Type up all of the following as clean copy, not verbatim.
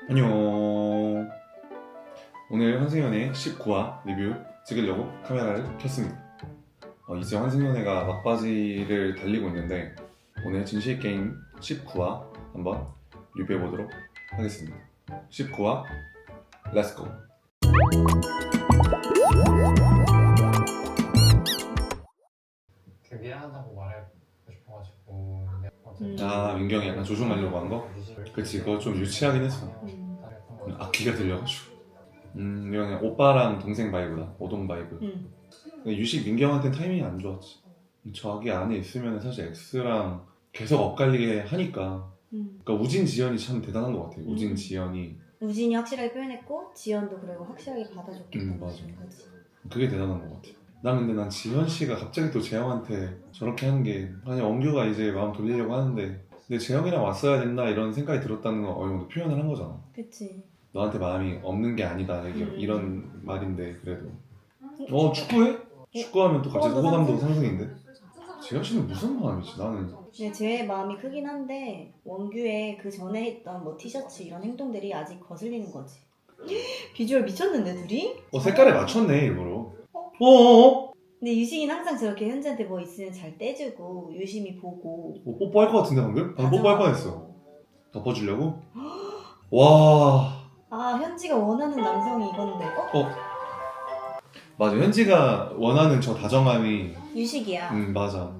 안녕. 오늘 환승연애 19화 리뷰 찍으려고 카메라를 켰습니다. 이제 환승연애가 막바지를 달리고 있는데 오늘 진실게임 19화 한번 리뷰해보도록 하겠습니다. 19화 렛츠고. 되게 미안하다고 말하고 싶어가지고 민경이 약간 조종하려고 한 거? 그치, 그거 좀 유치하긴 했어. 악기가 들려가지고. 이건 그냥 오빠랑 동생 바이브다. 오동 바이브. 근데 유식 민경한테 타이밍이 안 좋았지. 저기 안에 있으면 사실 X랑 계속 엇갈리게 하니까. 그러니까 우진 지연이 참 대단한 것 같아. 우진 지연이. 우진이 확실하게 표현했고 지연도 그리고 확실하게 받아줬기 때문에 맞아. 거지. 그게 대단한 것 같아. 난 지현 씨가 갑자기 또 재영한테 저렇게 하는 게, 아니 원규가 이제 마음 돌리려고 하는데 근데 재영이랑 왔어야 됐나 이런 생각이 들었다는 거 어느 정도 표현을 한 거잖아. 그치. 너한테 마음이 없는 게 아니다 이런 말인데 그래도 축구해? 축구하면 또 갑자기 호감도 상승인데? 재영 씨는 무슨 마음이지? 나는 근데 제 마음이 크긴 한데 원규의 그 전에 했던 뭐 티셔츠 이런 행동들이 아직 거슬리는 거지. 비주얼 미쳤는데 둘이? 색깔에 맞췄네 일부러. 어어어? 근데 유식이는 항상 저렇게 현지한테 뭐 있으면 잘 떼주고 유심히 보고 뽀뽀할 것 같은데 방금? 방금 뽀뽀할 다정하고. 뻔했어. 덮어주려고? 와. 현지가 원하는 남성이 이건데 맞아, 현지가 원하는 저 다정함이 유식이야. 맞아.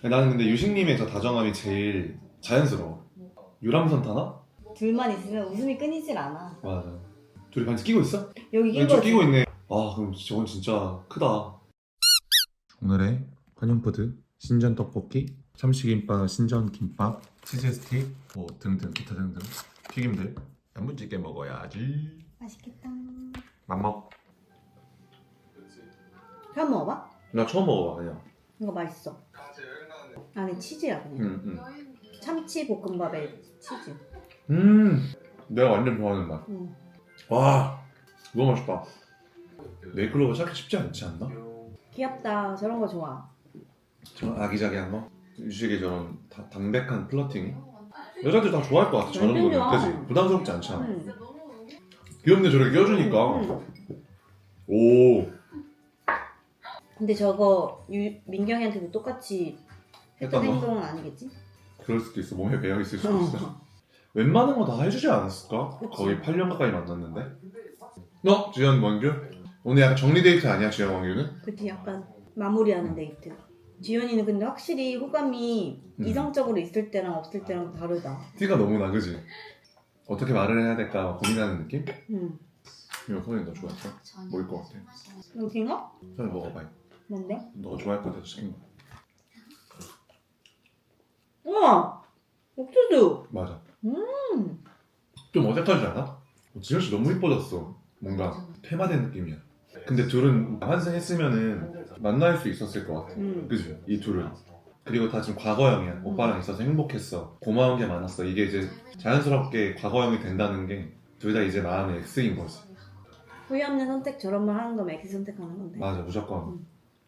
나는 근데 유식님의 저 다정함이 제일 자연스러워. 유람선 타나? 둘만 있으면 웃음이 끊이질 않아. 맞아. 둘이 반지 끼고 있어? 여기 낀 왼쪽 거지. 끼고 있네. 그럼 저건 진짜 크다. 오늘의 환영푸드 신전 떡볶이, 참치김밥, 신전 김밥, 치즈 스틱, 뭐 등등 기타 등등 튀김들 야무지게 먹어야지. 맛있겠다. 맘먹. 한번 먹어봐. 나 처음 먹어봐 그냥. 이거 맛있어. 안에 치즈야 그냥. 참치 볶음밥에 치즈. 내가 완전 좋아하는 맛. 와, 너무 맛있다. 네이클로버 찾기 쉽지 않지 않나? 귀엽다. 저런 거 좋아. 저런 아기자기한 거? 유식의 저런 담백한 플러팅이? 여자들 다 좋아할 것 같아. 저런 완전 거는. 좋아. 그치? 부담스럽지 않잖아. 응. 귀엽네 저렇게 껴주니까. 오. 근데 저거 민경이한테도 똑같이 했던 했던 거? 행동은 아니겠지? 그럴 수도 있어. 몸에 배어 있을 수도 있어. 웬만한 거 다 해주지 않았을까? 그치. 거의 8년 가까이 만났는데. 지현 원규? 오늘 약간 정리 데이트 아니야 지현 원규는? 그치 약간 마무리하는 데이트. 지연이는 근데 확실히 호감이 이성적으로 있을 때랑 없을 때랑 다르다. 티가 너무 나, 그지? 어떻게 말을 해야 될까 고민하는 느낌? 응. 이거 선생님 너 좋아했어? 뭐일 것 같아? 여긴가? 선생님 먹어봐. 뭔데? 너 좋아할 것 같아서 시킨 거. 우와! 옥수수! 맞아. 음. 좀 어색하지 않아? 지현 씨 너무 이뻐졌어. 뭔가 테마된 느낌이야. 근데 둘은 환승했으면은 만날 수 있었을 것 같아. 그지? 이 둘은. 그리고 다 지금 과거형이야. 오빠랑 있어서 행복했어. 고마운 게 많았어. 이게 이제 자연스럽게 과거형이 된다는 게 둘 다 이제 마음의 X인 거지. 후회 없는 선택 저런 말 하는 거면 X 선택하는 건데. 맞아, 무조건.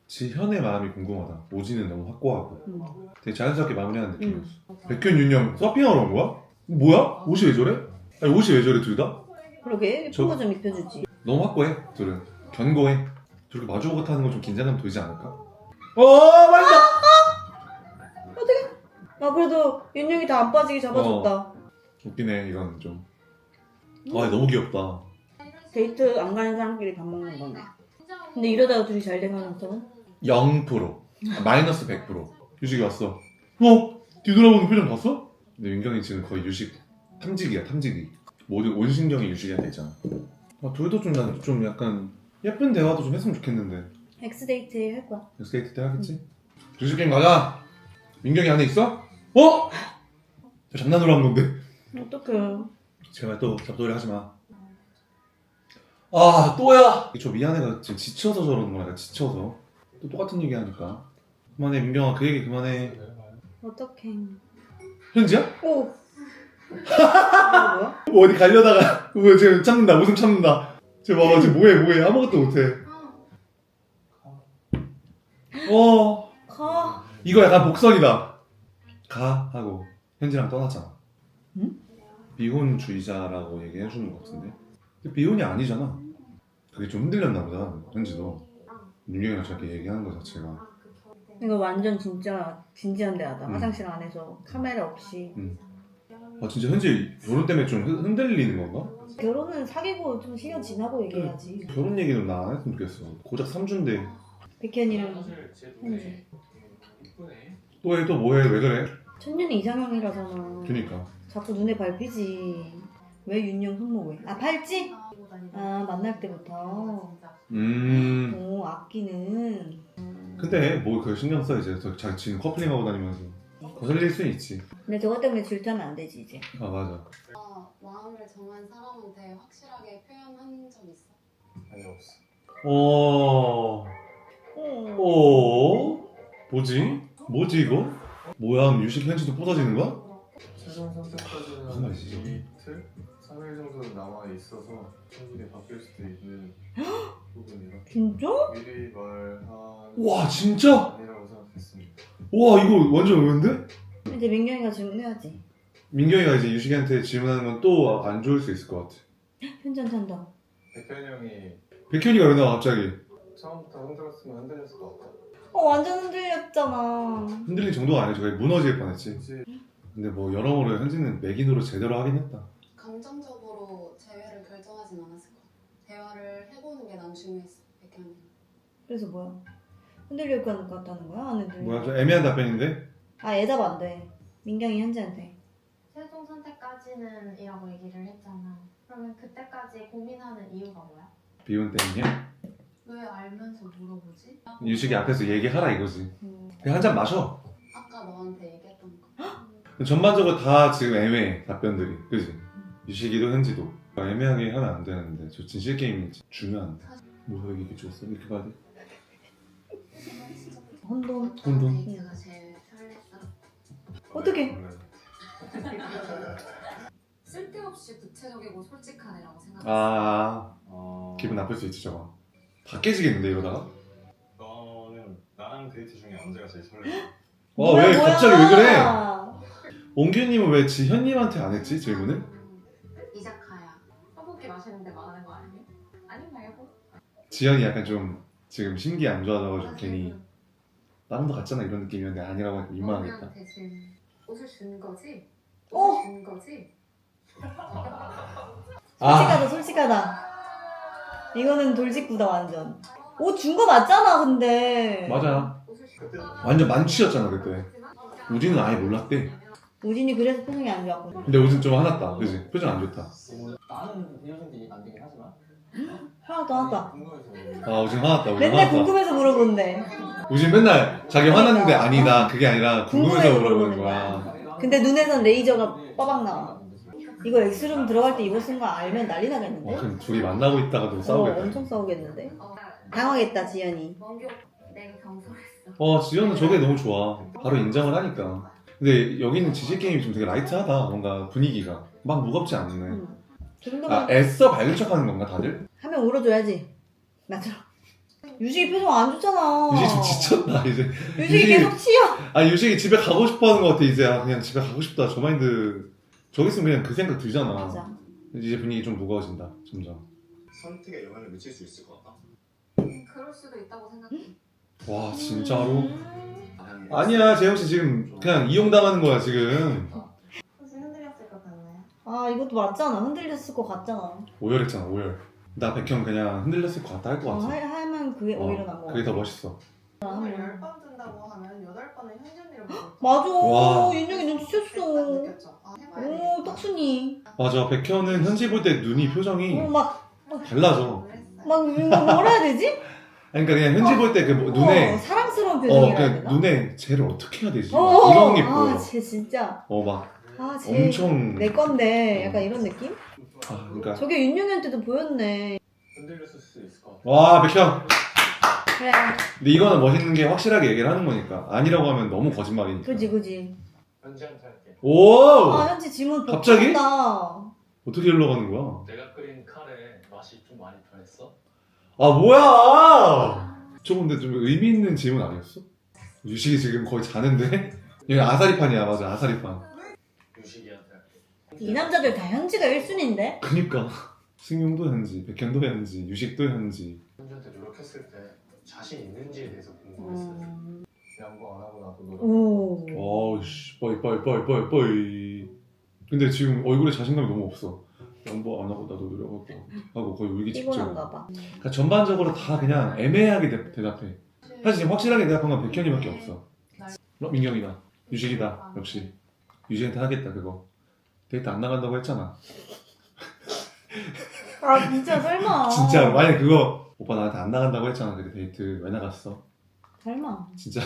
지현의 마음이 궁금하다. 오지는 너무 확고하고. 되게 자연스럽게 마무리하는 느낌이었어. 백현, 윤영 서핑하러 온 거야? 뭐야? 옷이 왜 저래? 아니 옷이 왜 저래 둘 다? 그러게 예쁜 거 좀 입혀주지. 너무 확고해 둘은. 견고해. 저렇게 마주보고 타는 건 좀 긴장감 돌지 않을까? 맞다! 그래도 윤영이 다 안 빠지게 잡아줬다. 웃기네 이건 좀. 너무 귀엽다. 데이트 안 가는 사람끼리 밥 먹는 거네. 근데 이러다가 둘이 잘 된 가능성은? 0%. 마이너스 100%. 유식이 왔어. 뒤돌아보는 표정 봤어? 근데 윤경이 지금 거의 유식 탐지기야, 탐지기. 모든 온신경이 유식이한테 있잖아. 둘도 좀 약간 예쁜 대화도 좀 했으면 좋겠는데. X 데이트 할 거야. 엑스데이트 때 하겠지? 유식 게임 가자! 민경이 안에 있어? 저 장난으로 한 건데. 어떡해. 제발 또 잡소리 하지 마. 또야! 저 미안해가 지금 지쳐서 저러는 거야, 지쳐서. 또 똑같은 얘기 하니까. 그만해, 민경아, 그 얘기 그만해. 어떡해. 현지야? 오! 뭐야? 어디 가려다가, 지금 참는다, 웃음 참는다. 쟤 봐봐, 쟤 뭐해, 아무것도 못해. 가. 이거 약간 복선이다. 가, 하고. 현지랑 떠났잖아. 응? 비혼주의자라고 얘기해주는 것 같은데 근데 비혼이 아니잖아. 그게 좀 흔들렸나 보다 현지도. 윤경이랑 저렇게 얘기하는 거 자체가. 이거 완전 진짜 진지한 대화다. 음. 화장실 안에서 카메라 없이. 아 진짜 현지 결혼 때문에 좀 흔들리는 건가? 결혼은 사귀고 좀 시간 지나고 얘기해야지. 결혼 얘기는 나 안 했으면 좋겠어. 고작 3주인데 백현이랑 사실 제 현지. 눈에 이쁘네. 또해 또 뭐해 왜 그래? 천년의 이상형이라잖아. 그니까 자꾸 눈에 밟히지. 왜 윤영 손목에? 아 팔찌? 아 만날 때부터. 오 아끼는. 근데 뭐 그걸 신경 써 이제 자기 지금 커플링하고 다니면서 거슬릴 수는 있지. 근데 저것 때문에 질투하면 안 되지 이제. 아 맞아. 마음을 정한 사람한테 확실하게 표현한 적 있어? 아니 없어. 뭐지? 뭐지 이거? 뭐야 유식 현지도 부서지는 거야? 최종 무슨 선택까지는 말이지? 이틀? 3일 정도 남아 있어서 생일이 바뀔 수도 있는 부분이라 진짜? 미리 말한 와 진짜? 아니라고 생각했습니다. 와 이거 완전 의외인데? 이제 민경이가 질문해야지. 민경이가 이제 유식이한테 질문하는 건 또 안 좋을 수 있을 것 같아. 괜찮다. 백현이 형이 백현이가 왜 나와 갑자기? 처음부터 흔들었으면 흔들렸을 것 같아. 완전 흔들렸잖아. 흔들린 정도가 아니지. 거의 무너질 뻔했지. 굳이 근데 뭐 여러모로 현지는 맥인으로 제대로 하긴 했다. 감정적으로 재회를 결정하진 않았을 거야. 대화를 해보는 게 난 중요했어, 백현이. 그래서 뭐야? 흔들릴 것 같다는 거야? 안 흔들릴 뭐야 좀 애매한 답변인데? 아 애답 안 돼. 민경이 현지한테. 최종 선택까지는 이라고 얘기를 했잖아. 그러면 그때까지 고민하는 이유가 뭐야? 비혼 때문이야? 왜 알면서 물어보지? 유식이 앞에서 얘기하라 이거지. 그냥 한 잔 마셔. 아까 너한테 얘기했던 거. 전반적으로 다 지금 애매해 답변들이. 그지? 유식이도 현지도 애매하게 하면 안 되는데 저 진실 게임이 중요한데. 뭐야 이게 좋았어? 이렇게 봐야 돼? 혼돈. 혼돈. 데이트가 제일 설렜어. 어떻게? 쓸데없이 구체적이고 솔직한 애라고 생각했어. 기분 나쁠 수 있지 저거. 다 깨지겠는데 이러다가? 너는 나랑 데이트 중에 언제가 제일 설레? 와 왜 갑자기 왜 그래? 옹규님은 왜 지현님한테 안 했지 질문을? 이자카야. 떡볶이 맛있는데 말하는 거 아니에요? 아니 말고. 지현이 약간 좀 지금 심기 안 좋아져가지고 괜히 다른 거 같잖아 이런 느낌이었는데 아니라고 하니까 민망하겠다. 너한테 지금 옷을 준 거지? 어? 옷을 준 거지? 솔직하다 솔직하다. 이거는 돌직구다 완전. 옷 준 거 맞잖아 근데. 맞아. 옷을 준 그때 완전 만취였잖아 그때. 우진은 아예 몰랐대. 우진이 그래서 표정이 안 좋았고. 근데 우진 좀 화났다. 그지? 표정 안 좋다. 나는 이어진들이 안 되긴 하지만 하나도. 궁금해서 아 우진 화났다. 우진 맨날 화났다. 궁금해서 물어본대. 우진 맨날 자기 화났는데 아니다. 그게 아니라 궁금해서 궁금해서 물어보는 물어보는 거야. 근데 눈에선 레이저가 빠박 나와. 이거 엑스룸 들어갈 때 입었은 거 알면 난리 나겠는데? 그럼 둘이 만나고 있다가도 싸우겠다. 엄청 싸우겠는데? 당황했다 지연이. 원교 내가 경솔했어. 지현은 저게 너무 좋아. 바로 인정을 하니까. 근데 여기는 지식 게임이 좀 되게 라이트하다. 뭔가 분위기가 막 무겁지 않네. 저 정도면 애써 밝은 척하는 건가 다들? 하면 울어줘야지. 맞아. 유식이 표정 안 좋잖아. 유식이 좀 지쳤다 이제. 유식이 계속 치여. 유식이 집에 가고 싶어하는 것 같아 이제. 그냥 집에 가고 싶다 저 마인드. 저기 있으면 그냥 그 생각 들잖아. 맞아. 이제 분위기 좀 무거워진다 점점. 선택에 영향을 미칠 수 있을 것 같다. 그럴 수도 있다고 생각해. 와 진짜로? 음. 아니야 재영씨 지금 그냥 이용당하는 거야 지금. 혹시 흔들렸을 것 같나요? 아 이것도 맞잖아. 흔들렸을 것 같잖아. 오열했잖아 오열. 나 백형 그냥 흔들렸을 것 같다 할 것 같아. 하면 그게 오히려 나은 것 그게 같아. 더 멋있어. 오늘 10번 든다고 하면 8번은 현지 언니를 보고 맞아. 와. 윤영이 눈치챘어. 느꼈죠? 오 떡순이. 맞아 백현은 현지 볼 때 눈이 표정이 막 달라져. 뭐라 해야 되지? 아니, 그러니까 그냥 현지 볼 때 그 눈에 사랑스러운 표정이라 해야 그 되나? 눈에 쟤를 어떻게 해야 되지? 막 이런 게 보여. 쟤 진짜. 막 쟤 엄청 내 건데 약간 이런 느낌? 그러니까 저게 윤영이한테도 보였네. 흔들렸을 수 있을 것 같아. 와 백현. 그래. 근데 이거는 멋있는 게 확실하게 얘기를 하는 거니까 아니라고 하면 너무 거짓말이니까. 그지. 현지한테 할게. 오! 현지 질문 갑자기? 다 어떻게 흘러가는 거야? 내가 끓인 카레 맛이 좀 많이 변했어? 아 뭐야! 저거 근데 좀 의미 있는 질문 아니었어? 유식이 지금 거의 자는데? 여기 아사리판이야 맞아 아사리판. 유식이한테 할게. 이 남자들 다 현지가 1순위인데? 그니까 승용도 현지, 백현도 현지, 유식도 현지. 현주한테 노력했을 때 자신 있는지에 대해서 궁금했어요. 양보 안 하고 나도 노력. 오. 어이씨 빠이. 근데 지금 얼굴에 자신감이 너무 없어. 양보 안 하고 나도 노력하고 거의 울기 직전. 피곤한가 봐. 그러니까 전반적으로 다 그냥 애매하게 대답해. 사실 지금 확실하게 대답한 건 백현이밖에 없어. 민경이다, 유식이다. 역시 유식한테 하겠다 그거. 데이트 안 나간다고 했잖아. 아 진짜 설마. 진짜 만약 그거 오빠 나한테 안 나간다고 했잖아. 그때 데이트 왜 나갔어? 설마. 진짜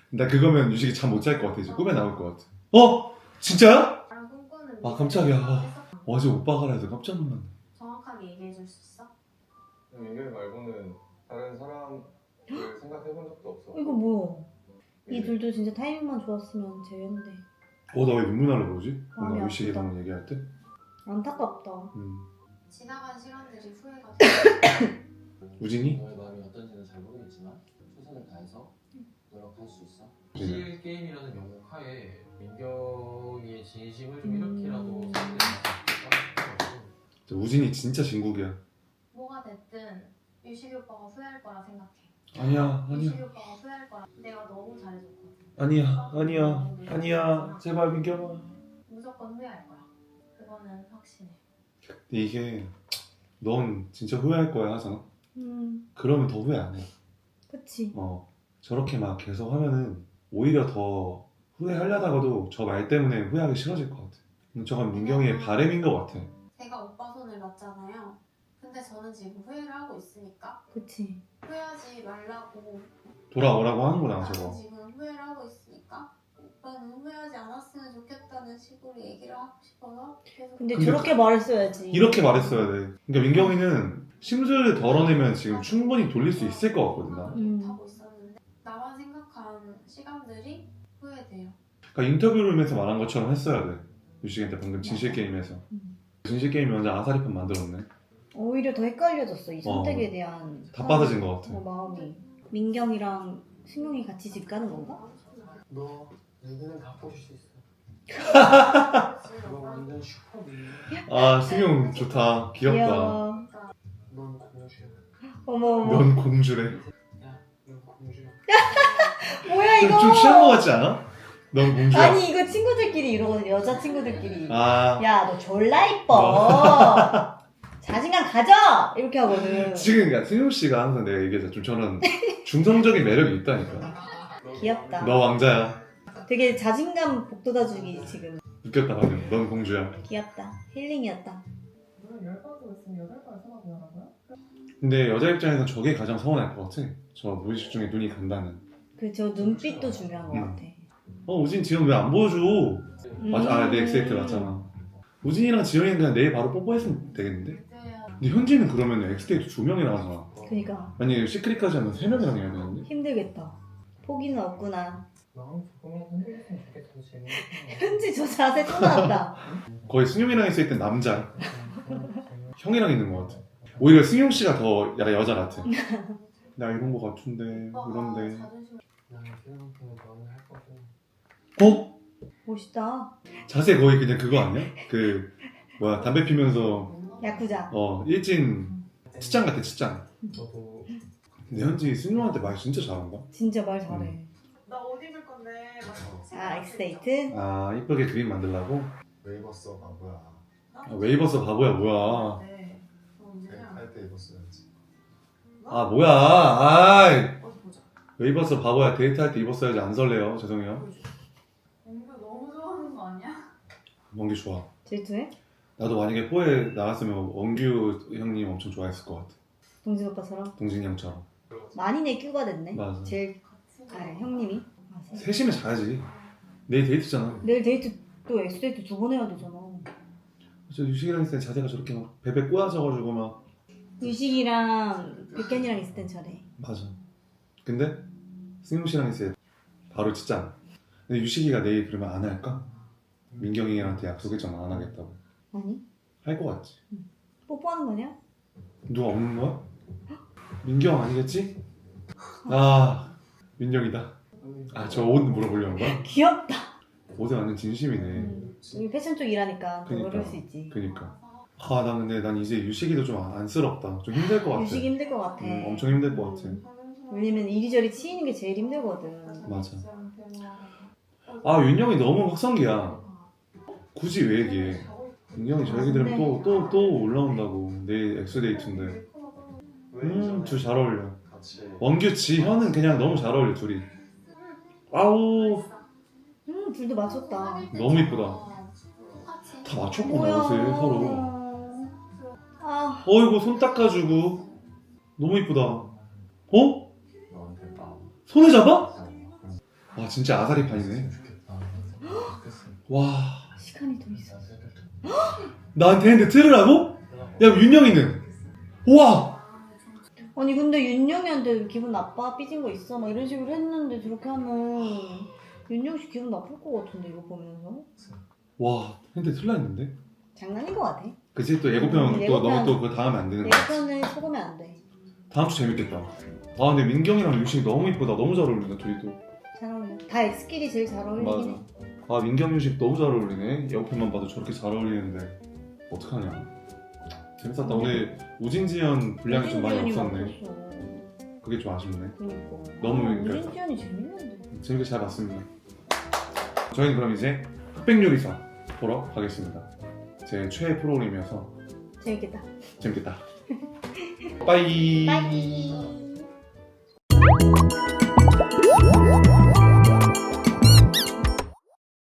나 그거면 유식이 잠 못 잘 것 같아. 이제 꿈에 나올 것 같아. 어? 진짜야? 나랑 꿈꾸는 아, 깜짝이야. 미래에서 어제 오빠가 그래서 깜짝 놀랐네. 정확하게 얘기해 줄 수 있어? 민경이 말고는 다른 사람을 생각해본 적도 없어. 이거 뭐야? 이 둘도 진짜 타이밍만 좋았으면 제외인데. 나 왜 눈물 나려 그러지? 마음이 뭔가 유식이랑 아프다. 얘기할 때? 안타깝다. 지나간 시간들이 후회가 돼. 우진이? 너의 마음이 어떤지는 잘 모르겠지만 최선을 다해서 노력할 수 있어. 네. 실 게임이라는 명목 하에 민경이의 진심을 좀 이렇게라도 음. 상대해서 우진이 진짜 진국이야. 뭐가 됐든 유식이 오빠가 후회할 거라 생각해. 아니야. 유식이 오빠가 후회할 거라. 내가 너무 잘해줬거든. 아니야. 제발 민경아. 무조건 후회할 거야. 그거는 확신해. 근데 이게 넌 진짜 후회할 거야 하잖아. 그러면 더 후회 안 해. 그치. 저렇게 막 계속 하면은 오히려 더 후회하려다가도 저 말 때문에 후회하기 싫어질 것 같아. 저건 민경이의 바램인 것 같아. 제가 오빠 손을 놨잖아요. 근데 저는 지금 후회를 하고 있으니까 그치. 후회하지 말라고. 돌아오라고 하는구나 나는 저거. 지금 후회를 하고 있으니까 오빠는 후회하지 않았으면 좋겠다는 식으로 얘기를 하고 싶어서 계속. 근데 근데 저렇게 말했어야지. 이렇게 말했어야 돼. 그러니까 민경이는 심술을 덜어내면 지금 충분히 돌릴 수 있을 것 같거든 나. 하고 있었는데 나만 생각한 시간들이 후회돼요. 그러니까 인터뷰룸에서 말한 것처럼 했어야 돼. 유식한테 방금 진실 게임에서. 진실 게임이 완전 아사리판 만들었네. 오히려 더 헷갈려졌어. 이 선택에 대한. 다 빠져진 것 같아. 마음이. 민경이랑 승용이 같이 집 가는 건가? 너 얘기는 다 보실 수 있어. 너 완전 슈퍼맨. 아 승용 좋다. 귀엽다. 귀여워. 넌 공주야. 어머. 넌 공주래. 야, 넌 공주야. 뭐야 이거? 좀 취한 것 같지 않아? 넌 공주야. 아니 이거 친구들끼리 이러거든. 여자 친구들끼리. 아 야 너 졸라 이뻐. 자신감 가져! 이렇게 하거든. 지금 그러니까 승용 씨가 항상 내가 얘기해서 좀 저런 중성적인 매력이 있다니까. 귀엽다. 너 왕자야. 되게 자신감 복돋아주기 지금. 웃겼다 방금. 넌 공주야. 귀엽다. 힐링이었다. 물론 10번 있으면 8번 생각나라고요? 근데 여자 입장에서 저게 가장 서운할 것 같아. 저 무의식 중에 눈이 간다는. 그 저 눈빛도 중요한 것 같아. 우진 지금 왜 안 보여줘? 맞아, 내 엑세이트 맞잖아. 우진이랑 지영이는 그냥 내일 바로 뽀뽀했으면 되겠는데? 그래야 근데 현지는 그러면 엑스데이트 2명이랑 하잖아. 그니까 아니 시크릿까지 하면 3명이랑 해야 되는데? 힘들겠다. 포기는 없구나. 너 조금만 흔들렸으면 좋겠어. 재밌는 현지 저 자세 또 나왔다. 거의 승용이랑 있을 땐 남자. 형이랑 있는 것 같아. 오히려 승용 씨가 더 약간 여자 같아. 나 이런 거 같은데 이런데. 자존심. 난 생각보다 너는 할 거고. 어? 멋있다. 자세 거의 그냥 그거 아니야? 그 뭐야 담배 피면서 야쿠자. 일진 치장 같아 치장. 너도 근데 현지 승용한테 말 진짜 잘한다. 진짜 말 잘해. 나 옷 입을 건데 막 아 엑스데이트? 아 이쁘게 그림 만들라고? 왜 입었어 바보야. 왜 입었어 바보야 뭐야. 네. 할 때 입었어야지. 아 뭐야 아이 어디 보자. 왜 입었어 바보야. 데이트할 때 입었어야지. 안 설레요. 죄송해요. 공부 너무 좋아하는 거 아니야? 원규 좋아. 질투해? 나도 만약에 포에 나갔으면 원규 형님 엄청 좋아했을 것 같아. 동진 오빠처럼? 동진이 형처럼. 많이 내 큐가 됐네. 맞아. 제일 형님이. 아, 셋이면 잘하지. 내일 데이트잖아. 내일 데이트 또 엑스데이트 2번 해야 되잖아. 저 유식이랑 있을 때 자세가 저렇게 막 베베 꼬아져가지고 막. 유식이랑 백현이랑 있을 땐 잘해. 맞아. 근데 승용 씨랑 있을 때 바로 진짜. 근데 유식이가 내일 그러면 안 할까? 민경이한테 약속했잖아 안 하겠다고. 아니? 할 것 같지. 뽀뽀하는 거냐? 누가 없는 거야? 민경 아니겠지? 아 민경이다. 아 저 옷 물어보려는 거야? 귀엽다. 옷에 완전 진심이네. 여기 패션 쪽 일하니까 더 그니까. 그럴 수 있지. 그니까. 아, 난 이제 유식이도 좀 안쓰럽다. 좀 힘들 것 같아. 유식이 힘들 것 같아. 엄청 힘들 것 같아. 왜냐면 이리저리 치이는 게 제일 힘들거든. 맞아. 아, 윤영이 너무 확성기야. 굳이 왜 얘기해? 윤영이 저 얘기 들으면 또 올라온다고. 내일 엑스데이트인데. 둘 잘 어울려. 같이 원규, 지현은 그냥 너무 잘 어울려, 둘이. 아우, 둘도 맞췄다. 너무 이쁘다. 다 맞췄구나, 옷을 서로. 아, 어이구, 손 닦아주고. 너무 이쁘다. 어? 너한테 나 손에 잡아? 와, 진짜 아사리판이네. 좋겠다. 와, 시간이 더 있어. 나한테 했는데 틀으라고? 야, 윤영이는? 우와! 아니 근데 윤영이한테 기분 나빠? 삐진 거 있어? 막 이런 식으로 했는데 저렇게 하면 윤영 씨 기분 나쁠 것 같은데 이거 보면서? 와, 핸드 틀라 했는데? 장난인 것 같아. 그치, 또 예고편 또 예고편. 너무 또 그거 당하면 안 되는 거야. 예고편을 속으면 안 돼. 다음 주 재밌겠다. 아, 근데 민경이랑 유식 너무 이쁘다. 너무 잘 어울린다, 둘이 또. 잘 어울려. 다 X끼리 제일 잘 어울리긴 맞아. 해. 아, 민경 유식 너무 잘 어울리네. 예고편만 봐도 저렇게 잘 어울리는데. 어떡하냐. 재밌었다. 오늘 우진지연 분량이 좀 많이 우진지연이 없었네. 없었어. 그게 좀 아쉽네. 그니까. 너무 아, 그러니까. 우진지연이 재밌는데. 재밌게 잘 봤습니다. 저희는 그럼 이제 흑백요리사 보러 가겠습니다. 제 최애 프로그램이어서 재밌겠다. 재밌겠다. 빠이. 빠이.